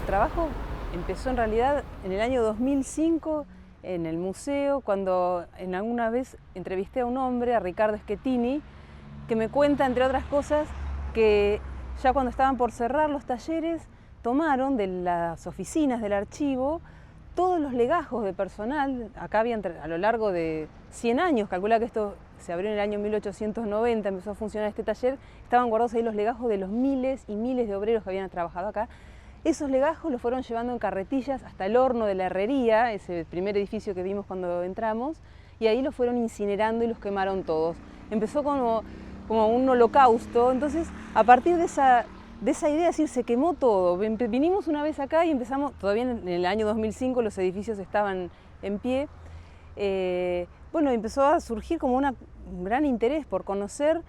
trabajo empezó en realidad en el año 2005 en el museo, cuando en alguna vez entrevisté a un hombre, a Ricardo Schettini, que me cuenta, entre otras cosas, que ya cuando estaban por cerrar los talleres, tomaron de las oficinas del archivo todos los legajos de personal. Acá había a lo largo de 100 años, calcula que esto se abrió en el año 1890, empezó a funcionar este taller, estaban guardados ahí los legajos de los miles y miles de obreros que habían trabajado acá. Esos legajos los fueron llevando en carretillas hasta el horno de la herrería, ese primer edificio que vimos cuando entramos, y ahí los fueron incinerando y los quemaron todos. Empezó como un holocausto. Entonces, a partir de esa idea, es decir, se quemó todo. Vinimos una vez acá y empezamos, todavía en el año 2005 los edificios estaban en pie. Bueno, empezó a surgir como un gran interés por conocer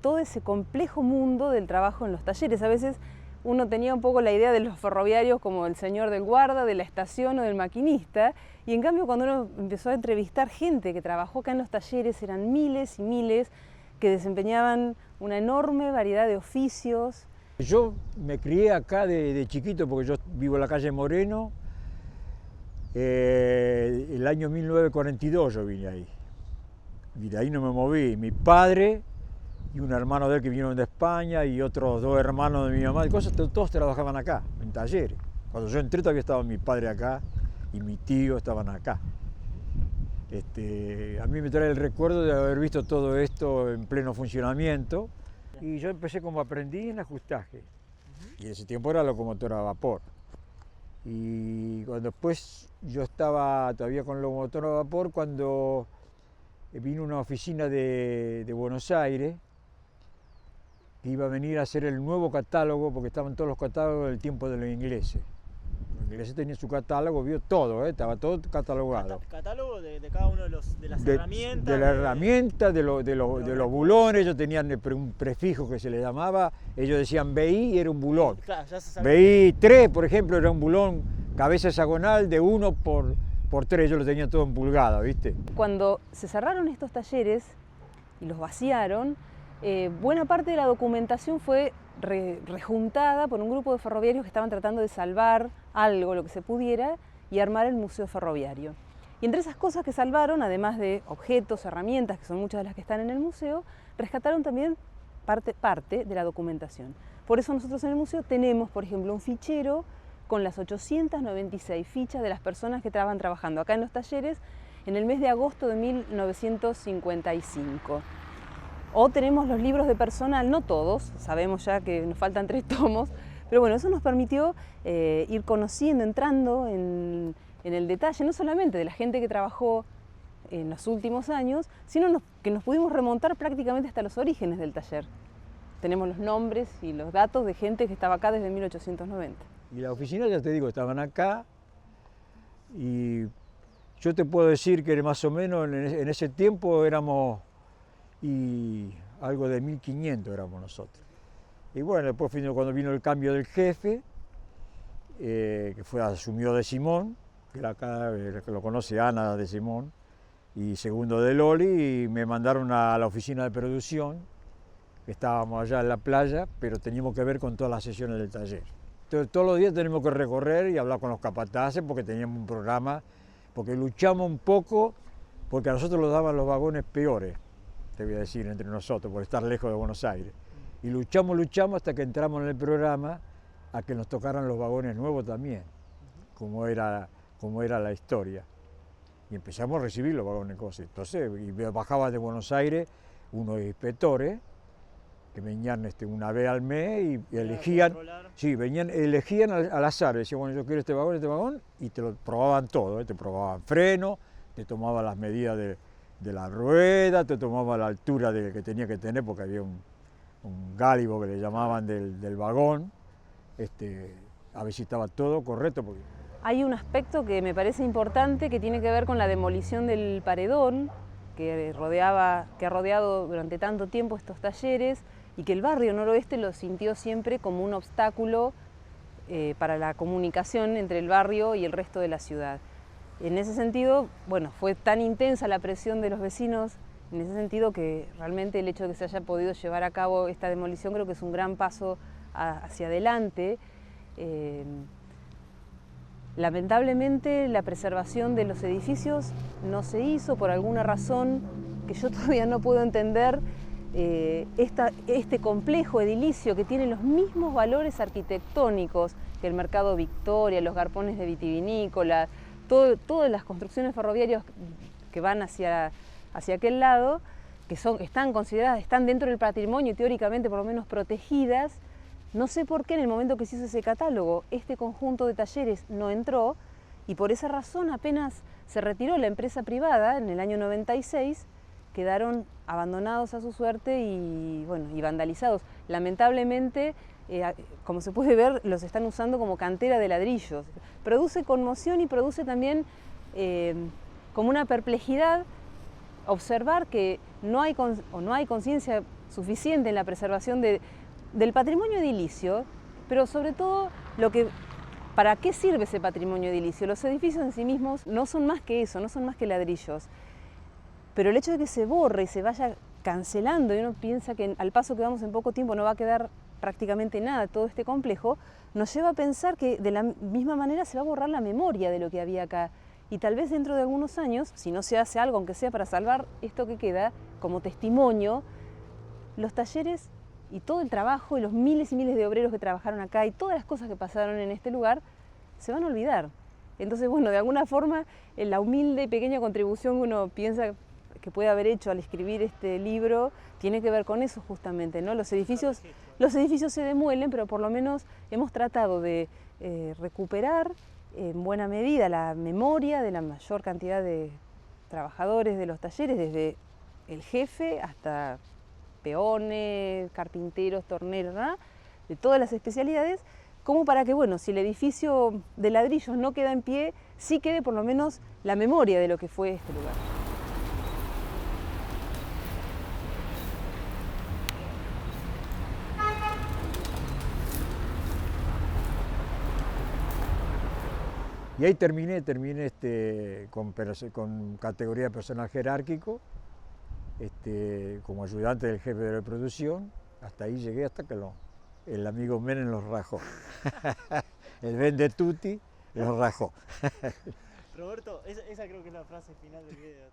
todo ese complejo mundo del trabajo en los talleres. A veces uno tenía un poco la idea de los ferroviarios como el señor del guarda, de la estación o del maquinista, y en cambio cuando uno empezó a entrevistar gente que trabajó acá en los talleres, eran miles y miles que desempeñaban una enorme variedad de oficios. Yo me crié acá de chiquito porque yo vivo en la calle Moreno. El año 1942 yo vine ahí. Y de ahí no me moví. Mi padre y un hermano de él que vinieron de España y otros dos hermanos de mi mamá, y cosas, todos trabajaban acá, en talleres. Cuando yo entré todavía estaba mi padre acá y mi tío estaban acá. A mí me trae el recuerdo de haber visto todo esto en pleno funcionamiento, y yo empecé como aprendiz en ajustaje, y en ese tiempo era locomotora a vapor. Y cuando después yo estaba todavía con locomotora a vapor, cuando vino una oficina de Buenos Aires, que iba a venir a hacer el nuevo catálogo, porque estaban todos los catálogos del tiempo de los ingleses. Los ingleses tenían su catálogo, vio todo, estaba todo catalogado. ¿Catálogo de cada uno de las herramientas? De la herramienta, de los bulones. Ellos tenían un prefijo que se les llamaba, ellos decían BI y era un bulón. Claro, ya se sabía. BI 3, por ejemplo, era un bulón cabeza hexagonal de 1 por 3, yo lo tenía todo en pulgada, ¿viste? Cuando se cerraron estos talleres y los vaciaron, buena parte de la documentación fue rejuntada por un grupo de ferroviarios que estaban tratando de salvar algo, lo que se pudiera, y armar el museo ferroviario. Y entre esas cosas que salvaron, además de objetos, herramientas, que son muchas de las que están en el museo, rescataron también parte de la documentación. Por eso nosotros en el museo tenemos, por ejemplo, un fichero con las 896 fichas de las personas que estaban trabajando acá en los talleres en el mes de agosto de 1955. O tenemos los libros de personal, no todos, sabemos ya que nos faltan 3 tomos, pero bueno, eso nos permitió ir conociendo, entrando en el detalle, no solamente de la gente que trabajó en los últimos años, sino que nos pudimos remontar prácticamente hasta los orígenes del taller. Tenemos los nombres y los datos de gente que estaba acá desde 1890. Y la oficina, ya te digo, estaban acá, y yo te puedo decir que más o menos en ese tiempo éramos algo de 1500 éramos nosotros. Y bueno, después cuando vino el cambio del jefe, que asumió de Simón, que era acá, que lo conoce Ana de Simón, y segundo de Loli, y me mandaron a la oficina de producción, que estábamos allá en la playa, pero teníamos que ver con todas las sesiones del taller. Entonces, todos los días tenemos que recorrer y hablar con los capataces, porque teníamos un programa, porque luchamos un poco, porque a nosotros nos daban los vagones peores, te voy a decir, entre nosotros, por estar lejos de Buenos Aires. Y luchamos hasta que entramos en el programa a que nos tocaran los vagones nuevos también, como era la historia. Y empezamos a recibir los vagones cosas. Entonces, bajaba de Buenos Aires unos inspectores que venían una vez al mes y elegían, elegían al azar, decían, bueno, yo quiero este vagón, y te lo probaban todo, te probaban freno, te tomaban las medidas de la rueda, te tomaba la altura que tenía que tener, porque había un gálibo que le llamaban del vagón, a ver si estaba todo correcto. Hay un aspecto que me parece importante que tiene que ver con la demolición del paredón que ha rodeado durante tanto tiempo estos talleres, y que el barrio noroeste lo sintió siempre como un obstáculo para la comunicación entre el barrio y el resto de la ciudad. En ese sentido, bueno, fue tan intensa la presión de los vecinos, en ese sentido, que realmente el hecho de que se haya podido llevar a cabo esta demolición creo que es un gran paso hacia adelante. Lamentablemente la preservación de los edificios no se hizo por alguna razón que yo todavía no puedo entender. Este complejo edilicio que tiene los mismos valores arquitectónicos que el Mercado Victoria, los galpones de vitivinícola, todas las construcciones ferroviarias que van hacia aquel lado, que están consideradas, están dentro del patrimonio y teóricamente por lo menos protegidas. No sé por qué en el momento que se hizo ese catálogo este conjunto de talleres no entró, y por esa razón apenas se retiró la empresa privada en el año 96, quedaron abandonados a su suerte y vandalizados. Lamentablemente, como se puede ver, los están usando como cantera de ladrillos. Produce conmoción y produce también como una perplejidad observar que no hay conciencia suficiente en la preservación del patrimonio edilicio, pero sobre todo ¿para qué sirve ese patrimonio edilicio? Los edificios en sí mismos no son más que eso, no son más que ladrillos. Pero el hecho de que se borre y se vaya cancelando, y uno piensa que al paso que vamos en poco tiempo no va a quedar prácticamente nada todo este complejo, nos lleva a pensar que de la misma manera se va a borrar la memoria de lo que había acá. Y tal vez dentro de algunos años, si no se hace algo, aunque sea para salvar esto que queda, como testimonio, los talleres y todo el trabajo y los miles y miles de obreros que trabajaron acá y todas las cosas que pasaron en este lugar se van a olvidar. Entonces, bueno, de alguna forma, la humilde y pequeña contribución que uno piensa que puede haber hecho al escribir este libro tiene que ver con eso justamente, ¿no? Los edificios se demuelen, pero por lo menos hemos tratado de recuperar en buena medida la memoria de la mayor cantidad de trabajadores de los talleres, desde el jefe hasta peones, carpinteros, torneros, ¿no? De todas las especialidades, como para que, bueno, si el edificio de ladrillos no queda en pie, sí quede por lo menos la memoria de lo que fue este lugar. Y ahí terminé con categoría de personal jerárquico, como ayudante del jefe de la producción. Hasta ahí llegué, hasta que el amigo Menem los rajó. El vende tutti los rajó. Roberto, esa creo que es la frase final del video.